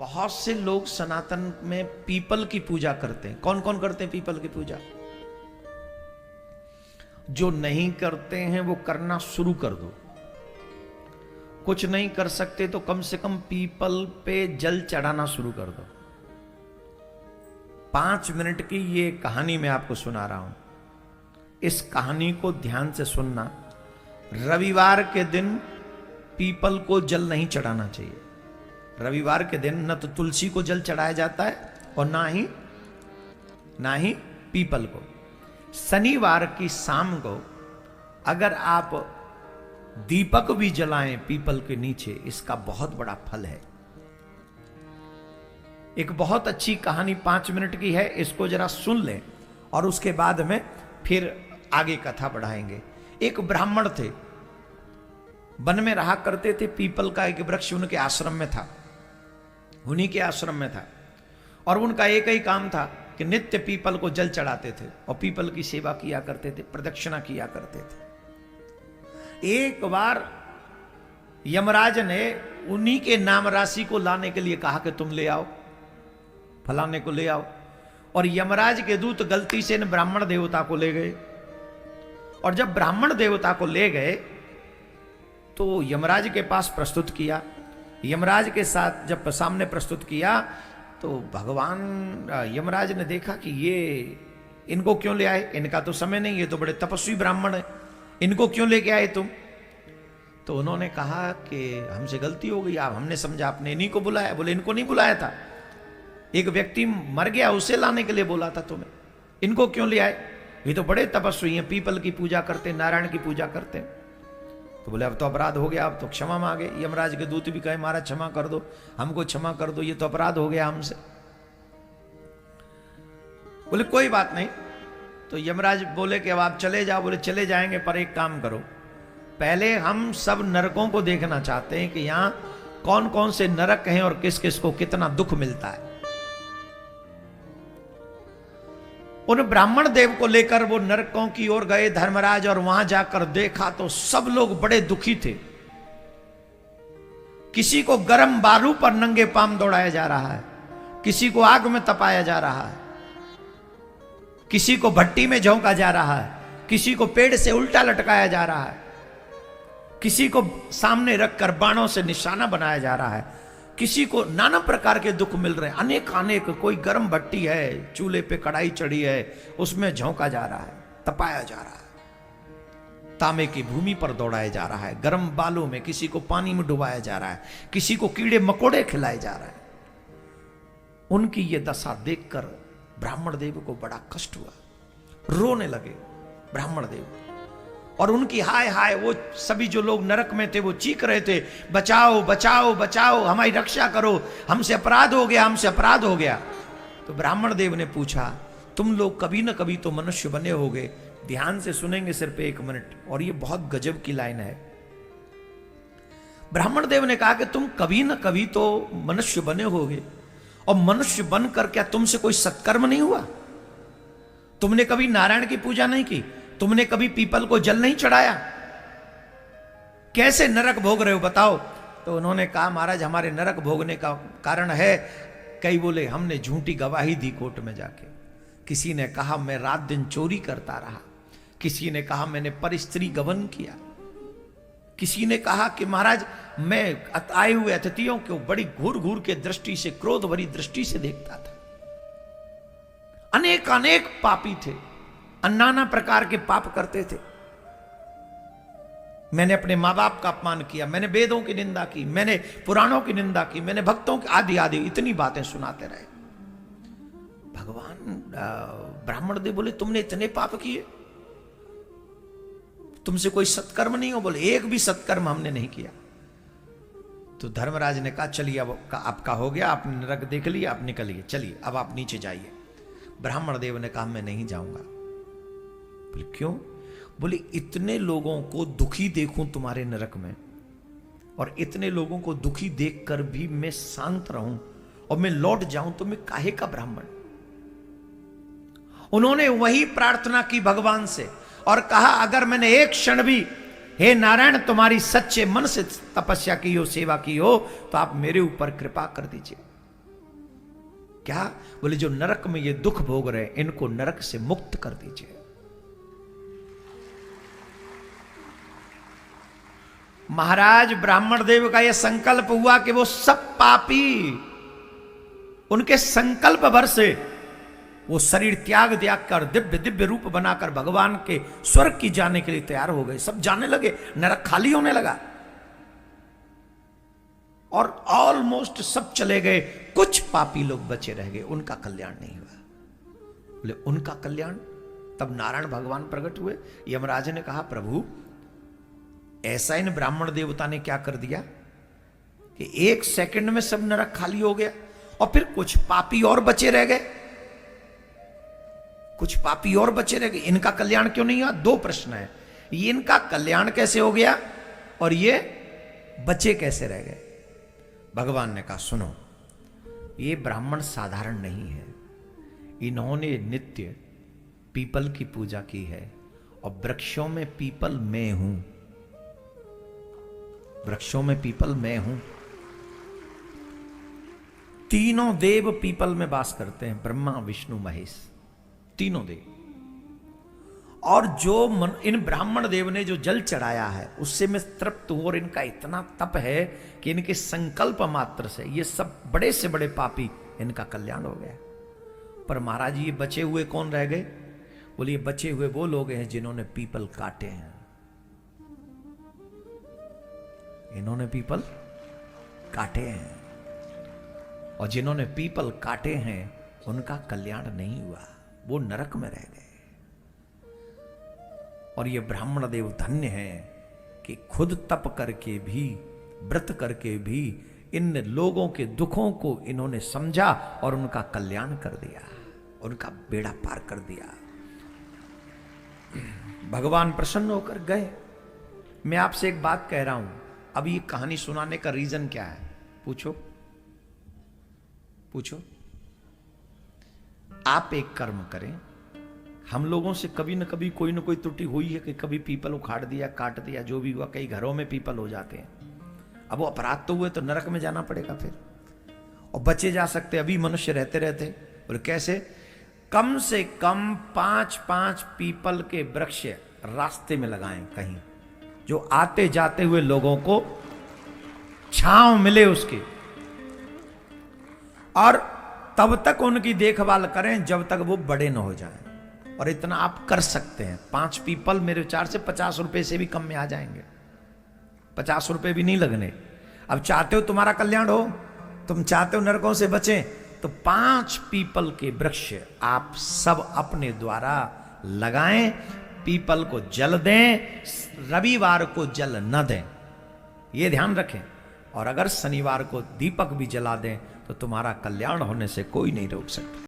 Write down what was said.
बहुत से लोग सनातन में पीपल की पूजा करते हैं। कौन कौन करते हैं पीपल की पूजा? जो नहीं करते हैं वो करना शुरू कर दो। कुछ नहीं कर सकते तो कम से कम पीपल पे जल चढ़ाना शुरू कर दो। 5 मिनट की ये कहानी मैं आपको सुना रहा हूं। इस कहानी को ध्यान से सुनना। रविवार के दिन पीपल को जल नहीं चढ़ाना चाहिए। रविवार के दिन न तो तुलसी को जल चढ़ाया जाता है और ना ही पीपल को। शनिवार की शाम को अगर आप दीपक भी जलाएं पीपल के नीचे, इसका बहुत बड़ा फल है। एक बहुत अच्छी कहानी 5 मिनट की है, इसको जरा सुन लें और उसके बाद में फिर आगे कथा बढ़ाएंगे। एक ब्राह्मण थे, वन में रहा करते थे। पीपल का एक वृक्ष उनके आश्रम में था, उन्हीं के आश्रम में था। और उनका एक ही काम था कि नित्य पीपल को जल चढ़ाते थे और पीपल की सेवा किया करते थे, प्रदक्षिणा किया करते थे। एक बार यमराज ने उन्हीं के नाम राशि को लाने के लिए कहा कि तुम ले आओ, फलाने को ले आओ। और यमराज के दूत गलती से इन ब्राह्मण देवता को ले गए। और जब ब्राह्मण देवता को ले गए तो यमराज के पास प्रस्तुत किया। यमराज के साथ जब सामने प्रस्तुत किया तो भगवान यमराज ने देखा कि ये इनको क्यों ले आए, इनका तो समय नहीं, ये तो बड़े तपस्वी ब्राह्मण है, इनको क्यों लेके आए तुम? तो उन्होंने कहा कि हमसे गलती हो गई, आप हमने समझा आपने इन्हीं को बुलाया। बोले इनको नहीं बुलाया था, एक व्यक्ति मर गया उसे लाने के लिए बोला था तुम्हें, इनको क्यों ले आए? ये तो बड़े तपस्वी हैं, पीपल की पूजा करते, नारायण की पूजा करते। तो बोले अब तो अपराध हो गया, अब तो क्षमा मांगे। यमराज के दूत भी कहे महाराज क्षमा कर दो, हमको क्षमा कर दो, ये तो अपराध हो गया हमसे। बोले कोई बात नहीं। तो यमराज बोले कि अब आप चले जाओ। बोले चले जाएंगे, पर एक काम करो, पहले हम सब नरकों को देखना चाहते हैं कि यहां कौन कौन से नरक हैं और किस किस को कितना दुख मिलता है। उन ब्राह्मण देव को लेकर वो नरकों की ओर गए धर्मराज, और वहां जाकर देखा तो सब लोग बड़े दुखी थे। किसी को गर्म बालू पर नंगे पांव दौड़ाया जा रहा है, किसी को आग में तपाया जा रहा है, किसी को भट्टी में झोंका जा रहा है, किसी को पेड़ से उल्टा लटकाया जा रहा है, किसी को सामने रखकर बाणों से निशाना बनाया जा रहा है, किसी को नाना प्रकार के दुख मिल रहे हैं, अनेक। कोई गर्म भट्टी है, चूल्हे पे कढ़ाई चढ़ी है, उसमें झोंका जा रहा है, तपाया जा रहा है, तांबे की भूमि पर दौड़ाया जा रहा है, गर्म बालू में, किसी को पानी में डुबाया जा रहा है, किसी को कीड़े मकोड़े खिलाए जा रहे हैं। उनकी ये दशा देखकर ब्राह्मण देव को बड़ा कष्ट हुआ, रोने लगे ब्राह्मण देव। और उनकी हाय हाय, वो सभी जो लोग नरक में थे वो चीख रहे थे, बचाओ बचाओ बचाओ, हमारी रक्षा करो, हमसे अपराध हो गया, हमसे अपराध हो गया। तो ब्राह्मण देव ने पूछा, तुम लोग कभी न कभी तो मनुष्य बने होगे। ध्यान से सुनेंगे सिर्फ 1 मिनट, और ये बहुत गजब की लाइन है। ब्राह्मण देव ने कहा कि तुम कभी न कभी तो मनुष्य बने होगे, और मनुष्य बनकर क्या तुमसे कोई सत्कर्म नहीं हुआ? तुमने कभी नारायण की पूजा नहीं की, तुमने कभी पीपल को जल नहीं चढ़ाया, कैसे नरक भोग रहे हो बताओ? तो उन्होंने कहा महाराज हमारे नरक भोगने का कारण है, कई बोले हमने झूठी गवाही दी कोर्ट में जाके, किसी ने कहा मैं रात दिन चोरी करता रहा, किसी ने कहा मैंने परस्त्री गमन किया, किसी ने कहा कि महाराज मैं आए हुए अतिथियों को बड़ी घूर घूर के दृष्टि से, क्रोध भरी दृष्टि से देखता था। अनेक पापी थे, नाना प्रकार के पाप करते थे। मैंने अपने माँ बाप का अपमान किया, मैंने वेदों की निंदा की, मैंने पुराणों की निंदा की, मैंने भक्तों की आदि आदि इतनी बातें सुनाते रहे। भगवान ब्राह्मण देव बोले तुमने इतने पाप किए, तुमसे कोई सत्कर्म नहीं हो? बोले एक भी सत्कर्म हमने नहीं किया। तो धर्मराज ने कहा चलिए अब आपका हो गया, आपने नरक देख लिया, आप निकलिए, चलिए अब आप नीचे जाइए। ब्राह्मण देव ने कहा मैं नहीं जाऊंगा। बोले क्यों? बोले इतने लोगों को दुखी देखूं तुम्हारे नरक में, और इतने लोगों को दुखी देखकर भी मैं शांत रहूं और मैं लौट जाऊं, तो मैं काहे का ब्राह्मण? उन्होंने वही प्रार्थना की भगवान से और कहा अगर मैंने एक क्षण भी हे नारायण तुम्हारी सच्चे मन से तपस्या की हो, सेवा की हो, तो आप मेरे ऊपर कृपा कर दीजिए। क्या? बोले जो नरक में ये दुख भोग रहे हैं इनको नरक से मुक्त कर दीजिए। महाराज ब्राह्मण देव का यह संकल्प हुआ कि वो सब पापी उनके संकल्प भर से वो शरीर त्याग कर दिव्य दिव्य रूप बनाकर भगवान के स्वर्ग की जाने के लिए तैयार हो गए। सब जाने लगे, नरक खाली होने लगा और ऑलमोस्ट सब चले गए। कुछ पापी लोग बचे रह गए, उनका कल्याण नहीं हुआ। बोले उनका कल्याण? तब नारायण भगवान प्रकट हुए। यमराज ने कहा प्रभु ऐसा इन ब्राह्मण देवता ने क्या कर दिया कि 1 सेकंड में सब नरक खाली हो गया और फिर कुछ पापी और बचे रह गए। कुछ पापी और बचे रह गए, इनका कल्याण क्यों नहीं हुआ? 2 प्रश्न है, ये इनका कल्याण कैसे हो गया और ये बचे कैसे रह गए? भगवान ने कहा सुनो, ये ब्राह्मण साधारण नहीं है, इन्होंने नित्य पीपल की पूजा की है और वृक्षों में पीपल मैं हूं, वृक्षों में पीपल मैं हूं। तीनों देव पीपल में वास करते हैं, ब्रह्मा विष्णु महेश, तीनों देव। और जो इन ब्राह्मण देव ने जो जल चढ़ाया है उससे मैं तृप्त हूं और इनका इतना तप है कि इनके संकल्प मात्र से ये सब बड़े से बड़े पापी इनका कल्याण हो गया। पर महाराज ये बचे हुए कौन रह गए? बोले ये बचे हुए वो लोग हैं जिन्होंने पीपल काटे हैं, इन्होंने पीपल काटे हैं और जिन्होंने पीपल काटे हैं उनका कल्याण नहीं हुआ, वो नरक में रह गए। और ये ब्राह्मण देव धन्य हैं कि खुद तप करके भी, व्रत करके भी इन लोगों के दुखों को इन्होंने समझा और उनका कल्याण कर दिया, उनका बेड़ा पार कर दिया। भगवान प्रसन्न होकर गए। मैं आपसे एक बात कह रहा हूं, अब ये कहानी सुनाने का रीजन क्या है? पूछो पूछो। आप एक कर्म करें, हम लोगों से कभी न कभी कोई न कोई त्रुटि हुई है कि कभी पीपल उखाड़ दिया, काट दिया, जो भी हुआ। कई घरों में पीपल हो जाते हैं। अब वो अपराध तो हुए तो नरक में जाना पड़ेगा फिर, और बचे जा सकते अभी मनुष्य रहते रहते। और कैसे? कम से कम 5-5 पीपल के वृक्ष रास्ते में लगाएं कहीं, जो आते जाते हुए लोगों को छांव मिले उसके, और तब तक उनकी देखभाल करें जब तक वो बड़े न हो जाएं। और इतना आप कर सकते हैं। 5 पीपल मेरे विचार से 50 रुपए से भी कम में आ जाएंगे, 50 रुपए भी नहीं लगने। अब चाहते हो तुम्हारा कल्याण हो, तुम चाहते हो नरकों से बचें, तो 5 पीपल के वृक्ष आप सब अपने द्वारा लगाएं। पीपल को जल दें, रविवार को जल न दें, ये ध्यान रखें। और अगर शनिवार को दीपक भी जला दें तो तुम्हारा कल्याण होने से कोई नहीं रोक सकता।